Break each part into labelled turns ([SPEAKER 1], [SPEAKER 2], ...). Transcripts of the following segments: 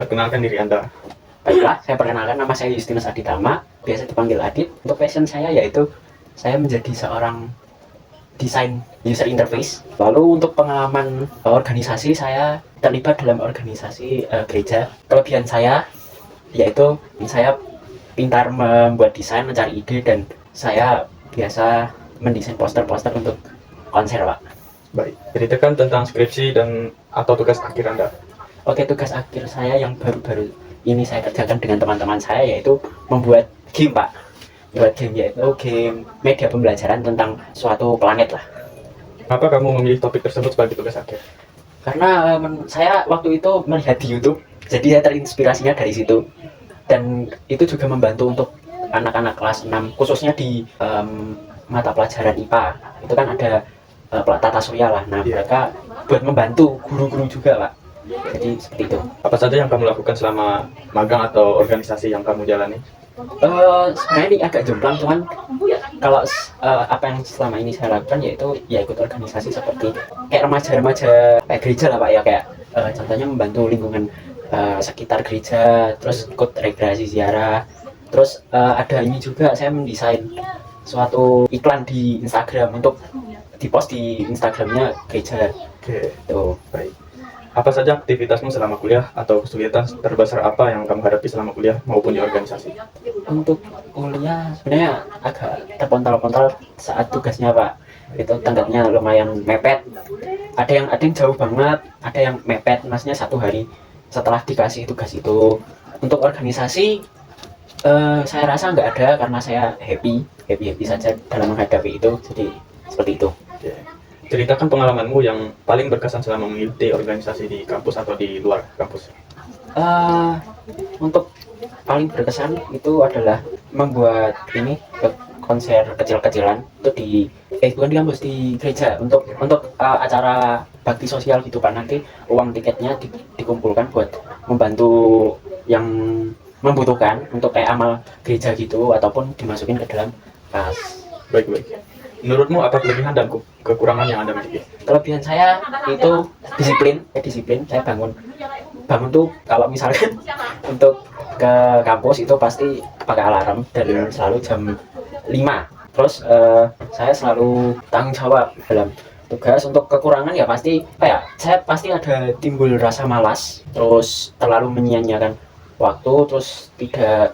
[SPEAKER 1] Perkenalkan diri Anda.
[SPEAKER 2] Baiklah, saya perkenalkan, nama saya Justinus Aditama, biasa dipanggil Adit. Untuk passion saya yaitu saya menjadi seorang desain user interface. Lalu untuk pengalaman organisasi, saya terlibat dalam organisasi gereja. Kelebihan saya yaitu saya pintar membuat desain, mencari ide, dan saya biasa mendesain poster-poster untuk konser, Pak.
[SPEAKER 1] Baik, ceritakan tentang skripsi dan atau tugas akhir Anda.
[SPEAKER 2] Oke, tugas akhir saya yang baru-baru ini saya kerjakan dengan teman-teman saya yaitu membuat game, Pak. Membuat game yaitu game media pembelajaran tentang suatu planet lah.
[SPEAKER 1] Kenapa kamu memilih topik tersebut sebagai tugas akhir?
[SPEAKER 2] Karena saya waktu itu melihat di YouTube, jadi saya terinspirasinya dari situ. Dan itu juga membantu untuk anak-anak kelas 6, khususnya di mata pelajaran IPA. Itu kan ada tata surya lah. Nah, mereka buat membantu guru-guru juga, Pak. Jadi seperti itu.
[SPEAKER 1] Apa saja yang kamu lakukan selama magang atau organisasi yang kamu jalani?
[SPEAKER 2] Sebenarnya ini agak jomplang, cuman kalau apa yang selama ini saya lakukan yaitu ya ikut organisasi seperti kayak remaja-remaja kayak gereja lah, Pak, ya, kayak contohnya membantu lingkungan sekitar gereja, terus ikut rekreasi ziarah, terus ada ini juga saya mendesain suatu iklan di Instagram untuk dipost di Instagramnya gereja.
[SPEAKER 1] Oke,
[SPEAKER 2] Tuh.
[SPEAKER 1] baik. Apa saja aktivitasmu selama kuliah atau kesulitan terbesar apa yang kamu hadapi selama kuliah maupun di organisasi?
[SPEAKER 2] Untuk kuliah sebenarnya agak terpontal-pontal saat tugasnya, Pak. Itu tenggatnya lumayan mepet. Ada yang jauh banget, ada yang mepet, maksudnya satu hari setelah dikasih tugas itu. Untuk organisasi saya rasa nggak ada karena saya happy saja dalam menghadapi itu. Jadi seperti itu.
[SPEAKER 1] Oke. Ceritakan pengalamanmu yang paling berkesan selama mengikuti organisasi di kampus atau di luar kampus.
[SPEAKER 2] Untuk paling berkesan itu adalah membuat ini konser kecil-kecilan itu bukan di kampus, di gereja, untuk acara bakti sosial gitu, Pak. Nanti uang tiketnya dikumpulkan buat membantu yang membutuhkan untuk kayak amal gereja gitu, ataupun dimasukin ke dalam kas.
[SPEAKER 1] Baik. Menurutmu apa kelebihan dan kekurangan yang Anda miliki?
[SPEAKER 2] Kelebihan saya itu disiplin. Saya bangun tuh kalau misalkan untuk ke kampus itu pasti pakai alarm dan selalu jam 5. Terus saya selalu tanggung jawab dalam tugas. Untuk kekurangan ya pasti saya pasti ada timbul rasa malas, terus terlalu menyia-nyiakan waktu, terus tidak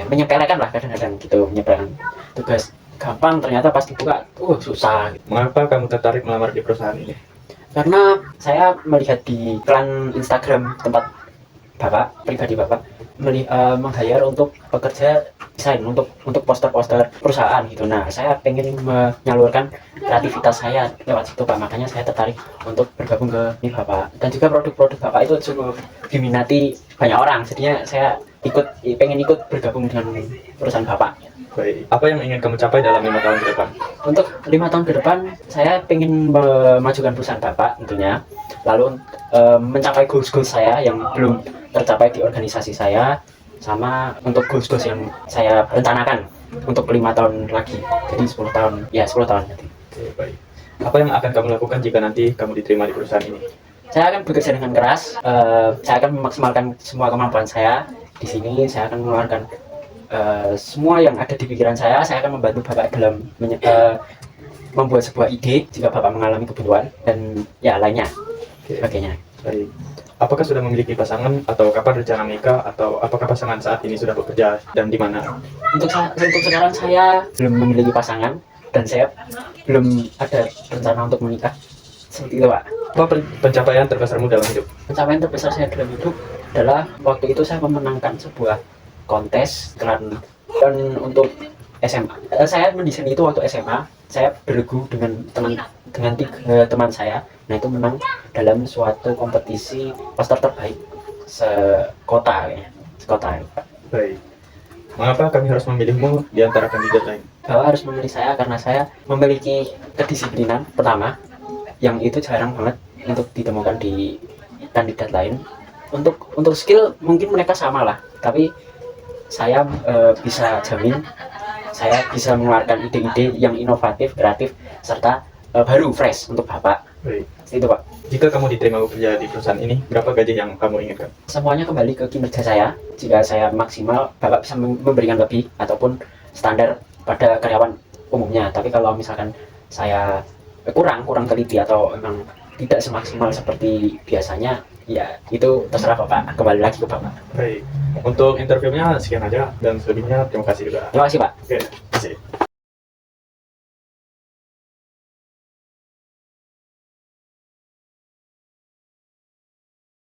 [SPEAKER 2] menyepelekan lah, kadang-kadang gitu, menyepelekan tugas. Gampang, ternyata pas dibuka susah gitu.
[SPEAKER 1] Mengapa kamu tertarik melamar di perusahaan ini?
[SPEAKER 2] Karena saya melihat di iklan Instagram tempat Bapak, pribadi Bapak, meng-hire untuk pekerja desain untuk poster-poster perusahaan gitu. Nah, saya pengen menyalurkan kreativitas saya lewat situ, Pak. Makanya saya tertarik untuk bergabung ke ini Bapak. Dan juga produk-produk Bapak itu cukup diminati banyak orang. Jadinya saya pengen ikut bergabung dengan perusahaan Bapak.
[SPEAKER 1] Baik. Apa yang ingin kamu capai dalam 5 tahun ke depan?
[SPEAKER 2] Untuk 5 tahun ke depan, saya pengen memajukan perusahaan Bapak tentunya. Lalu mencapai goals-goals saya yang belum tercapai di organisasi saya, sama untuk goals-goals yang saya rencanakan untuk 5 tahun lagi. Jadi 10 tahun, ya 10 tahun nanti.
[SPEAKER 1] Oke, baik. Apa yang akan kamu lakukan jika nanti kamu diterima di perusahaan ini?
[SPEAKER 2] Saya akan bekerja dengan keras. Saya akan memaksimalkan semua kemampuan saya di sini. Saya akan mengeluarkan semua yang ada di pikiran saya akan membantu Bapak dalam membuat sebuah ide jika Bapak mengalami kebuntuan dan ya lainnya sebagainya.
[SPEAKER 1] Baik. Apakah sudah memiliki pasangan atau kapan rencana menikah, atau apakah pasangan saat ini sudah bekerja dan di mana?
[SPEAKER 2] Untuk sekarang saya belum memiliki pasangan dan saya belum ada rencana untuk menikah. Seperti itu, Pak.
[SPEAKER 1] Apa pencapaian terbesarmu dalam hidup?
[SPEAKER 2] Pencapaian terbesar saya dalam hidup adalah waktu itu saya memenangkan sebuah kontes dan untuk SMA. Saya mendesain itu waktu SMA. Saya bergu dengan 3 teman saya. Nah, itu menang dalam suatu kompetisi poster terbaik sekota kayaknya. Sekota.
[SPEAKER 1] Baik. Mengapa kami harus memilihmu di antara kandidat lain?
[SPEAKER 2] Bapak harus memilih saya karena saya memiliki kedisiplinan pertama, yang itu jarang banget untuk ditemukan di kandidat lain. Untuk skill mungkin mereka sama lah, tapi saya bisa jamin saya bisa mengeluarkan ide-ide yang inovatif, kreatif, serta baru, fresh untuk Bapak.
[SPEAKER 1] Baik.
[SPEAKER 2] Itu Pak.
[SPEAKER 1] Jika kamu diterima bekerja di perusahaan ini, berapa gaji yang kamu inginkan?
[SPEAKER 2] Semuanya kembali ke kinerja saya. Jika saya maksimal, Bapak bisa memberikan lebih ataupun standar pada karyawan umumnya. Tapi kalau misalkan saya kurang teliti atau memang tidak semaksimal seperti biasanya, ya itu terserah Bapak, kembali lagi ke Bapak.
[SPEAKER 1] Baik, untuk interviewnya sekian aja, dan selebihnya terima kasih juga.
[SPEAKER 2] Terima kasih Pak.
[SPEAKER 1] Oke.